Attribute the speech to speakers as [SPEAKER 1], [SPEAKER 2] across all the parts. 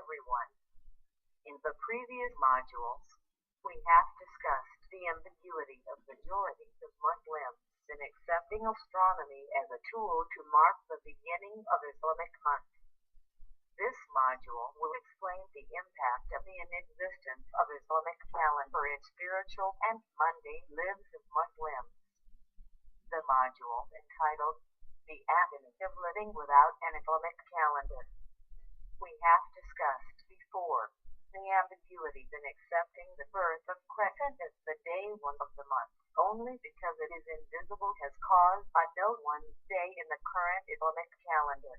[SPEAKER 1] everyone. In the previous modules, we have discussed the ambiguity of majority of Muslims in accepting astronomy as a tool to mark the beginning of Islamic month. This module will explain the impact of the inexistence of Islamic calendar in spiritual and mundane lives of Muslims. The module entitled The Agony of Living Without an Islamic Calendar. We have discussed before the ambiguity in accepting the birth of crescent as the day one of the month, only because it is invisible has caused a no one day in the current Islamic calendar.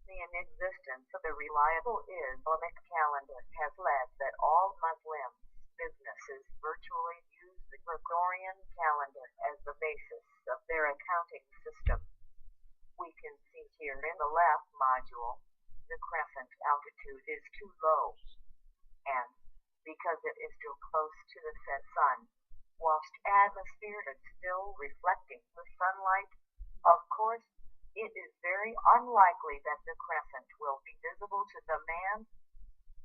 [SPEAKER 1] The inexistence of the reliable Islamic calendar has led that all Muslim businesses virtually use the Gregorian calendar as the basis of their accounting system. We can see here in the left module, the crescent altitude is too low, and because it is too close to the set sun, whilst atmosphere is still reflecting the sunlight, of course, it is very unlikely that the crescent will be visible to the man.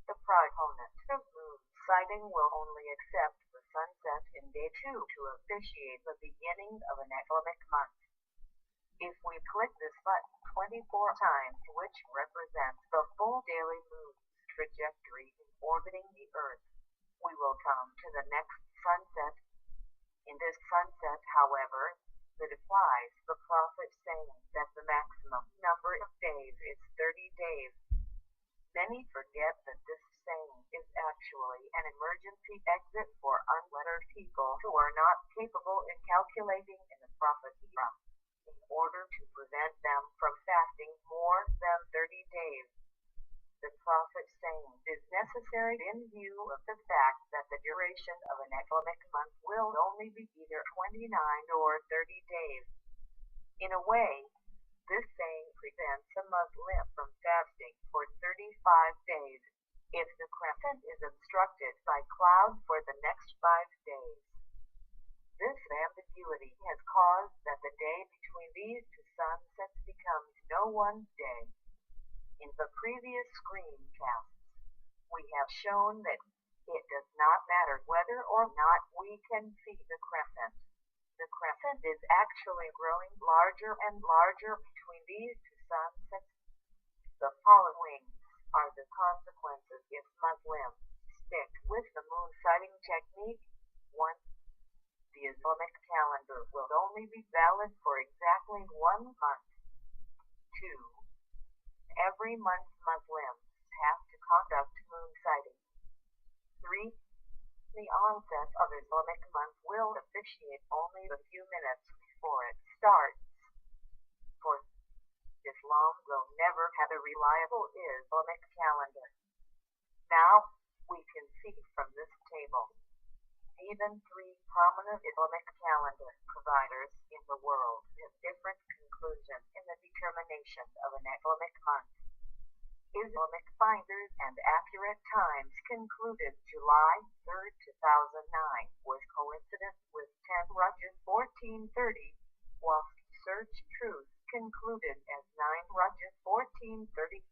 [SPEAKER 1] The proponent of moon sighting will only accept the sunset in day 2 to officiate the beginning of an Islamic month. If we click this button 24 times, which represents the full daily moon's trajectory in orbiting the Earth, we will come to the next sunset. In this sunset, however, it applies the prophet saying that the maximum number of days is 30 days. Many forget that this saying is actually an emergency exit for unlettered people who are not capable in calculating in the prophet's era, in order to prevent them from fasting more than 30 days. The prophet's saying is necessary in view of the fact that the duration of an Islamic month will only be either 29 or 30 days. In a way, this saying prevents a Muslim from fasting for 35 days if the crescent is obstructed by cloud for the next 5 days. This ambiguity has caused that the day between these two sunsets becomes no one's day. In the previous screencasts, we have shown that it does not matter whether or not we can see the crescent. The crescent is actually growing larger and larger between these two sunsets. The following are the consequences if Muslims stick with the moon sighting technique. 1. The Islamic calendar will only be valid for exactly 1 month. 2. Every month Muslims have to conduct moon sighting. 3. The onset of Islamic month will officiate only a few minutes before it starts. 4. Islam will never have a reliable Islamic calendar. Now, we can see from this table, even 3 prominent Islamic calendar providers in the world have different conclusions in the determination of an Islamic month. Islamic Finders and Accurate Times concluded July 3, 2009 was coincident with 10 Rajab 1430, whilst Search Truth concluded as 9 Rajab 1430.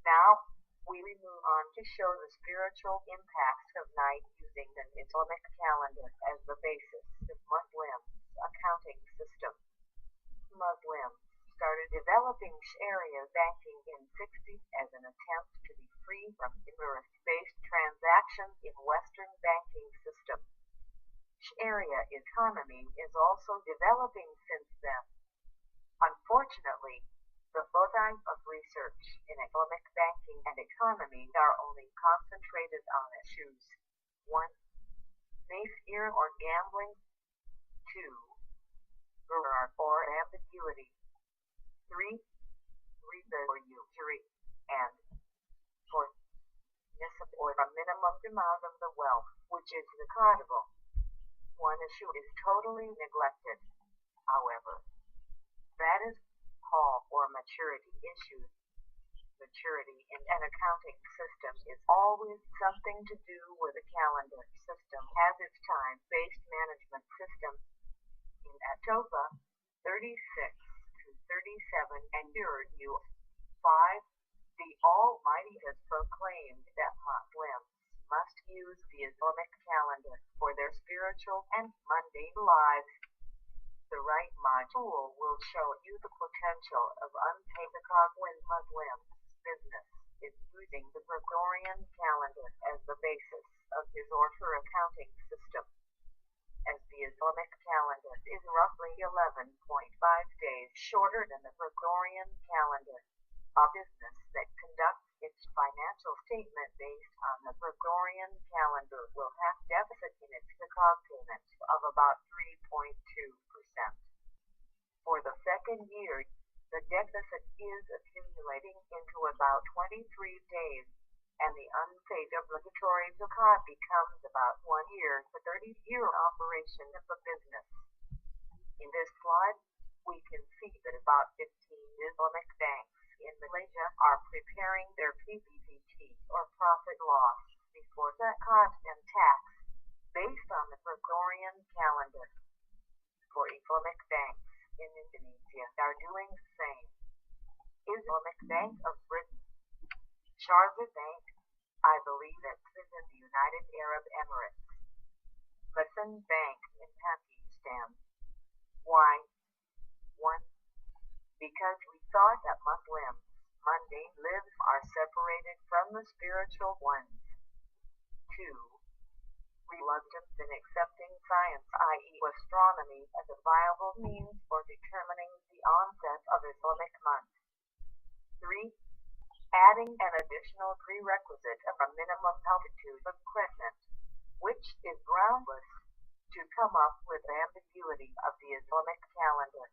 [SPEAKER 1] Now, we move on to show the spiritual impacts of night using an Islamic calendar as the basis of Muslims' accounting system. Muslims started developing Sharia banking in 60 as an attempt to be free from interest-based transactions in Western banking system. Sharia economy is also developing since then. Unfortunately, the bodies of research in Islamic banking and economy are only concentrated on issues 1. Maisir or gambling. 2. Gharar or ambiguity. 3. Riba or usury. And 4. Nisab or the minimum amount of the wealth, which is zakatable. One issue is totally neglected, however. That is called or maturity issues. Maturity in an accounting system is always something to do with a calendar system has its time-based management system. In October 36 to 37 and year 5, the Almighty body has proclaimed that Muslims must use the Islamic calendar for their spiritual and mundane lives. The right module will show you the potential of unpaid zakat when Muslims' business is using the Gregorian calendar as the basis of his or her accounting system. As the Islamic calendar is roughly 11.5 days shorter than the Gregorian calendar, a business that conducts its financial statement based on the Gregorian calendar will have deficit in its zakat payment of about 3.2%. For the second year, the deficit is accumulating into about 23 days, and the unpaid obligatory zakat becomes about 1 year to 30-year operation of the business. In this slide, we can see that about 15 Islamic banks in Malaysia are preparing their PPT or profit loss before zakat and tax based on the Gregorian calendar. For Islamic banks in Indonesia are doing the same. Islamic Bank of Britain, Sharjah Bank, I believe it's in the United Arab Emirates, Masan Bank in Pakistan. Why? 1. Because we thought that Muslims' mundane lives are separated from the spiritual ones. 2. Reluctance in accepting science, i.e. astronomy, as a viable means for determining the onset of Islamic month. 3. Adding an additional prerequisite of a minimum altitude of crescent, which is groundless, to come up with ambiguity of the Islamic calendar.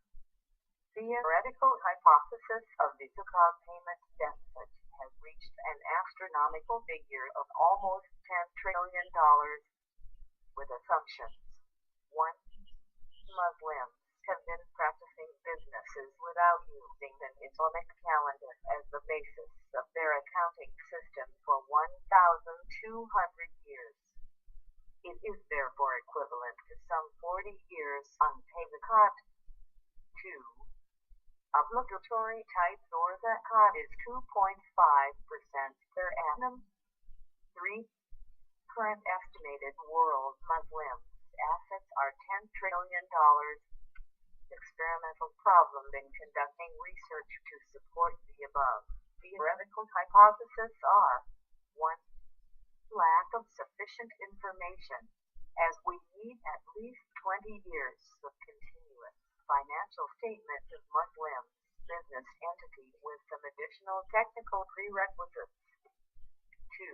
[SPEAKER 1] Theoretical hypothesis of the zakat payment deficit has reached an astronomical figure of almost $10 trillion, with assumptions. 1. Muslims have been practicing businesses without using an Islamic calendar as the basis of their accounting system for 1,200 years. It is therefore equivalent to some 40 years unpaid zakat. 2. Obligatory type or zakat is 2.5% per annum. 3. Current estimated world Muslims' assets are $10 trillion. Experimental problem in conducting research to support the above theoretical hypothesis are: 1. Lack of sufficient information, as we need at least 20 years of continuous financial statement of Muslims' business entity with some additional technical prerequisites. 2.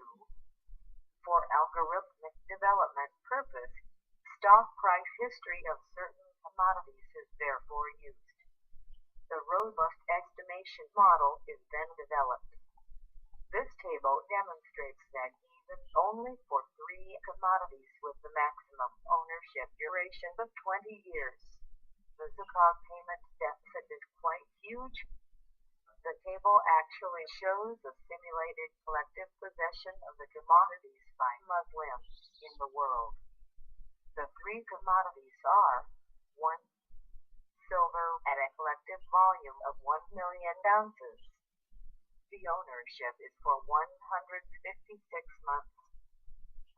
[SPEAKER 1] For algorithmic development purpose, stock price history of certain commodities is therefore used. The robust estimation model is then developed. This table demonstrates that even only for 3 commodities with the maximum ownership duration of 20 years, the zakat payment deficit is quite huge. The table actually shows the simulated collective possession of the commodities by Muslims in the world. The 3 commodities are: 1. Silver at a collective volume of 1 million ounces. The ownership is for 156 months.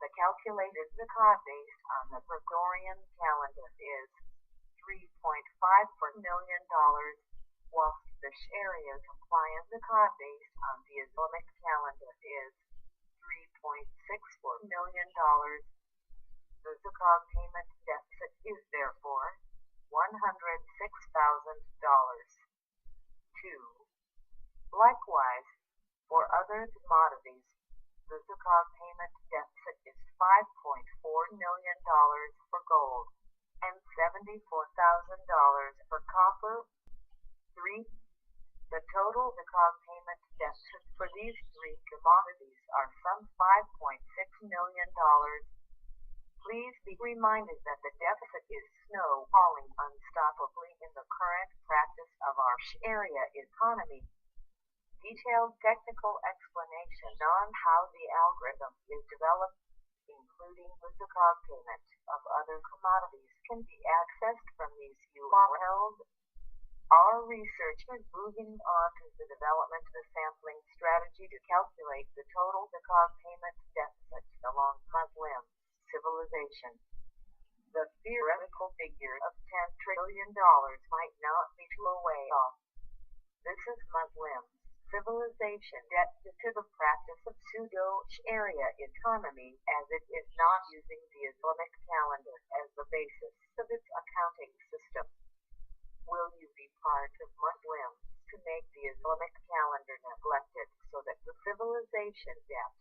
[SPEAKER 1] The calculated zakat based on the Gregorian calendar is $3.5 per million, whilst the Sharia compliant zakat based on the Islamic calendar is $3.64 million. The zakat payment deficit is therefore $106,000. 2. Likewise, for other commodities, the zakat payment deficit is $5.4 million for gold and $74,000 for copper. 3. The total zakat payment deficit for these 3 commodities are some $5.6 million. Please be reminded that the deficit is snowballing unstoppably in the current practice of our Sharia economy. Detailed technical explanation on how the algorithm is developed, including the zakat payment of other commodities, can be accessed from these URLs. Our research is moving on to the development of a sampling strategy to calculate the total zakat payment deficit along Muslim civilization. The theoretical figure of $10 trillion might not be too way off. This is Muslim civilization debt due to the practice of pseudo-Sharia economy, as it is not using the Islamic calendar as the basis of its accounting system. Will you be part of Muslims to make the Islamic calendar neglected so that the civilization debt